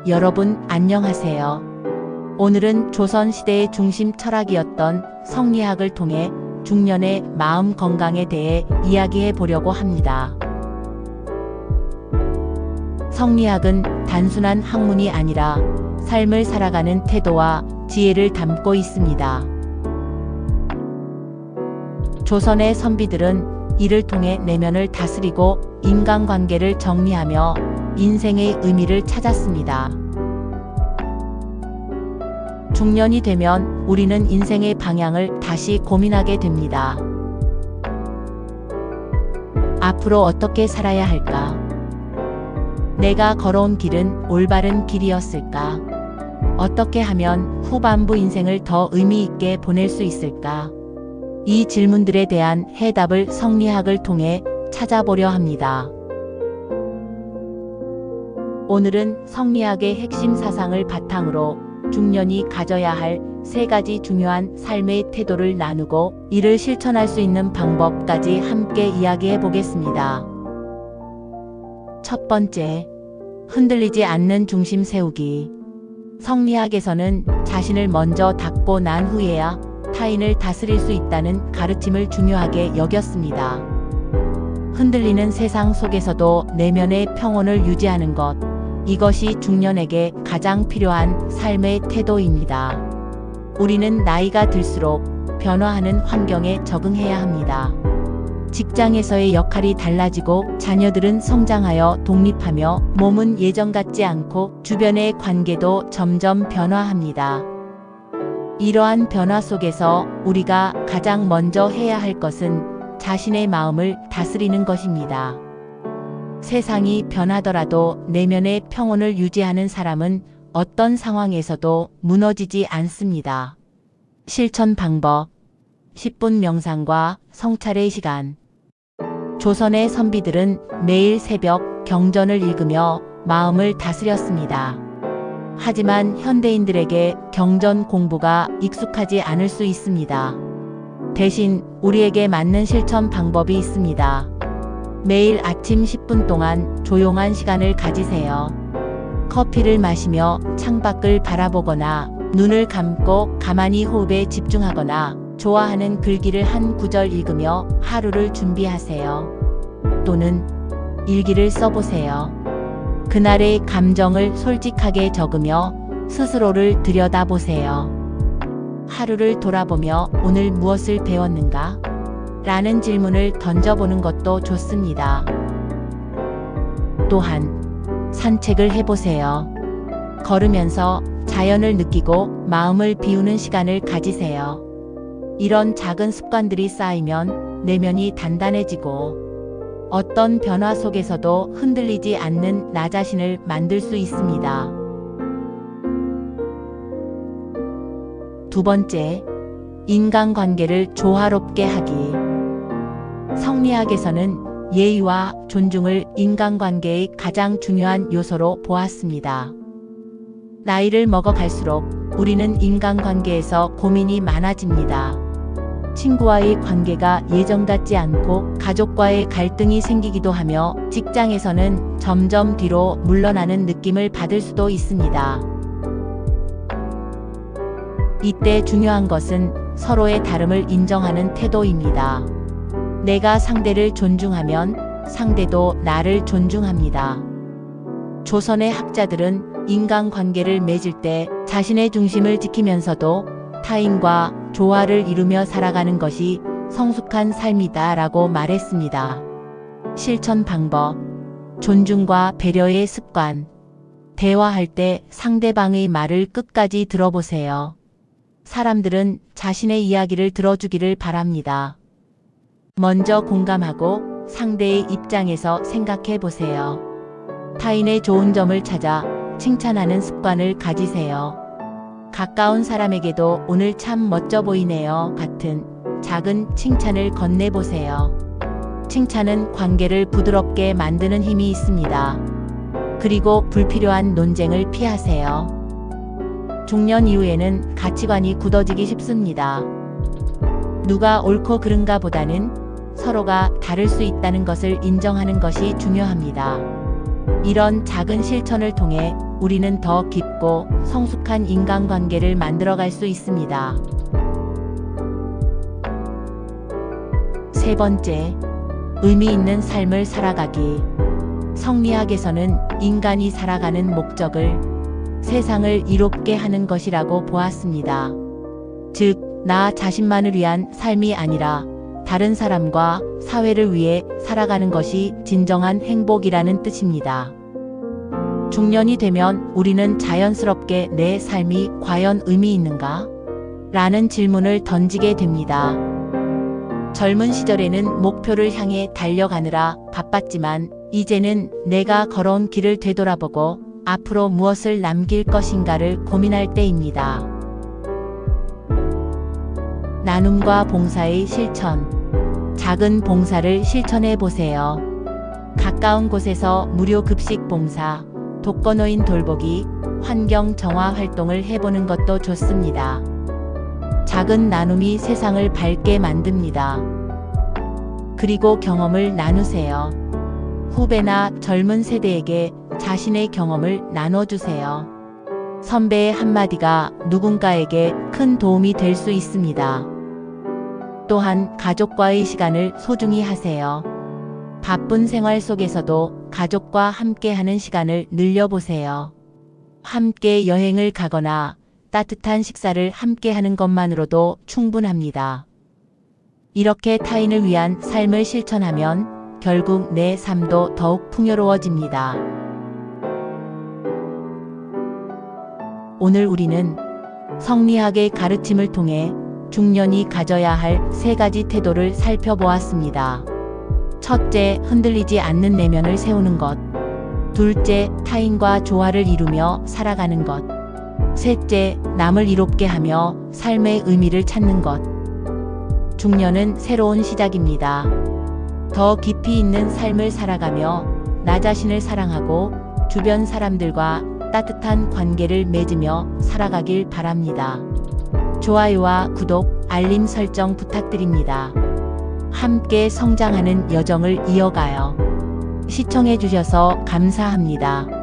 여러분 안녕하세요. 오늘은 조선시대의 중심 철학이었던 성리학을 통해 중년의 마음 건강에 대해 이야기해 보려고 합니다. 성리학은 단순한 학문이 아니라 삶을 살아가는 태도와 지혜를 담고 있습니다. 조선의 선비들은 이를 통해 내면을 다스리고 인간관계를 정리하며 인생의 의미를 찾았습니다. 중년이 되면 우리는 인생의 방향을 다시 고민하게 됩니다. 앞으로 어떻게 살아야 할까? 내가 걸어온 길은 올바른 길이었을까? 어떻게 하면 후반부 인생을 더 의미 있게 보낼 수 있을까? 이 질문들에 대한 해답을 성리학을 통해 찾아보려 합니다. 오늘은 성리학의 핵심 사상을 바탕으로 중년이 가져야 할 3가지 중요한 삶의 태도를 나누고 이를 실천할 수 있는 방법까지 함께 이야기해 보겠습니다. 첫 번째, 흔들리지 않는 중심 세우기. 성리학에서는 자신을 먼저 닦고 난 후에야 타인을 다스릴 수 있다는 가르침을 중요하게 여겼습니다. 흔들리는 세상 속에서도 내면의 평온을 유지하는 것, 이것이 중년에게 가장 필요한 삶의 태도입니다. 우리는 나이가 들수록 변화하는 환경에 적응해야 합니다. 직장에서의 역할이 달라지고 자녀들은 성장하여 독립하며 몸은 예전 같지 않고 주변의 관계도 점점 변화합니다. 이러한 변화 속에서 우리가 가장 먼저 해야 할 것은 자신의 마음을 다스리는 것입니다. 세상이 변하더라도 내면의 평온을 유지하는 사람은 어떤 상황에서도 무너지지 않습니다. 실천 방법: 10분 명상과 성찰의 시간. 조선의 선비들은 매일 새벽 경전을 읽으며 마음을 다스렸습니다. 하지만 현대인들에게 경전 공부가 익숙하지 않을 수 있습니다. 대신 우리에게 맞는 실천 방법이 있습니다. 매일 아침 10분 동안 조용한 시간을 가지세요. 커피를 마시며 창밖을 바라보거나 눈을 감고 가만히 호흡에 집중하거나 좋아하는 글귀를 한 구절 읽으며 하루를 준비하세요. 또는 일기를 써보세요. 그날의 감정을 솔직하게 적으며 스스로를 들여다보세요. 하루를 돌아보며 오늘 무엇을 배웠는가? 라는 질문을 던져보는 것도 좋습니다. 또한 산책을 해보세요. 걸으면서 자연을 느끼고 마음을 비우는 시간을 가지세요. 이런 작은 습관들이 쌓이면 내면이 단단해지고 어떤 변화 속에서도 흔들리지 않는 나 자신을 만들 수 있습니다. 두 번째, 인간관계를 조화롭게 하기. 성리학에서는 예의와 존중을 인간관계의 가장 중요한 요소로 보았습니다. 나이를 먹어갈수록 우리는 인간관계에서 고민이 많아집니다. 친구와의 관계가 예전 같지 않고 가족과의 갈등이 생기기도 하며 직장에서는 점점 뒤로 물러나는 느낌을 받을 수도 있습니다. 이때 중요한 것은 서로의 다름을 인정하는 태도입니다. 내가 상대를 존중하면 상대도 나를 존중합니다. 조선의 학자들은 인간관계를 맺을 때 자신의 중심을 지키면서도 타인과 조화를 이루며 살아가는 것이 성숙한 삶이다 라고 말했습니다. 실천 방법: 존중과 배려의 습관. 대화할 때 상대방의 말을 끝까지 들어보세요. 사람들은 자신의 이야기를 들어주기를 바랍니다. 먼저 공감하고 상대의 입장에서 생각해 보세요. 타인의 좋은 점을 찾아 칭찬하는 습관을 가지세요. 가까운 사람에게도 오늘 참 멋져 보이네요 같은 작은 칭찬을 건네보세요. 칭찬은 관계를 부드럽게 만드는 힘이 있습니다. 그리고 불필요한 논쟁을 피하세요. 중년 이후에는 가치관이 굳어지기 쉽습니다. 누가 옳고 그른가 보다는 서로가 다를 수 있다는 것을 인정하는 것이 중요합니다. 이런 작은 실천을 통해 우리는 더 깊고 성숙한 인간관계를 만들어갈 수 있습니다. 세 번째, 의미 있는 삶을 살아가기. 성리학에서는 인간이 살아가는 목적을 세상을 이롭게 하는 것이라고 보았습니다. 즉, 나 자신만을 위한 삶이 아니라 다른 사람과 사회를 위해 살아가는 것이 진정한 행복이라는 뜻입니다. 중년이 되면 우리는 자연스럽게 내 삶이 과연 의미 있는가? 라는 질문을 던지게 됩니다. 젊은 시절에는 목표를 향해 달려가느라 바빴지만 이제는 내가 걸어온 길을 되돌아보고 앞으로 무엇을 남길 것인가를 고민할 때입니다. 나눔과 봉사의 실천. 작은 봉사를 실천해 보세요. 가까운 곳에서 무료 급식 봉사, 독거노인 돌보기, 환경 정화 활동을 해보는 것도 좋습니다. 작은 나눔이 세상을 밝게 만듭니다. 그리고 경험을 나누세요. 후배나 젊은 세대에게 자신의 경험을 나눠주세요. 선배의 한마디가 누군가에게 큰 도움이 될 수 있습니다. 또한 가족과의 시간을 소중히 하세요. 바쁜 생활 속에서도 가족과 함께하는 시간을 늘려보세요. 함께 여행을 가거나 따뜻한 식사를 함께하는 것만으로도 충분합니다. 이렇게 타인을 위한 삶을 실천하면 결국 내 삶도 더욱 풍요로워집니다. 오늘 우리는 성리학의 가르침을 통해 중년이 가져야 할 3가지 태도를 살펴보았습니다. 첫째, 흔들리지 않는 내면을 세우는 것. 둘째, 타인과 조화를 이루며 살아가는 것. 셋째, 남을 이롭게 하며 삶의 의미를 찾는 것. 중년은 새로운 시작입니다. 더 깊이 있는 삶을 살아가며 나 자신을 사랑하고 주변 사람들과 따뜻한 관계를 맺으며 살아가길 바랍니다. 좋아요와 구독, 알림 설정 부탁드립니다. 함께 성장하는 여정을 이어가요. 시청해주셔서 감사합니다.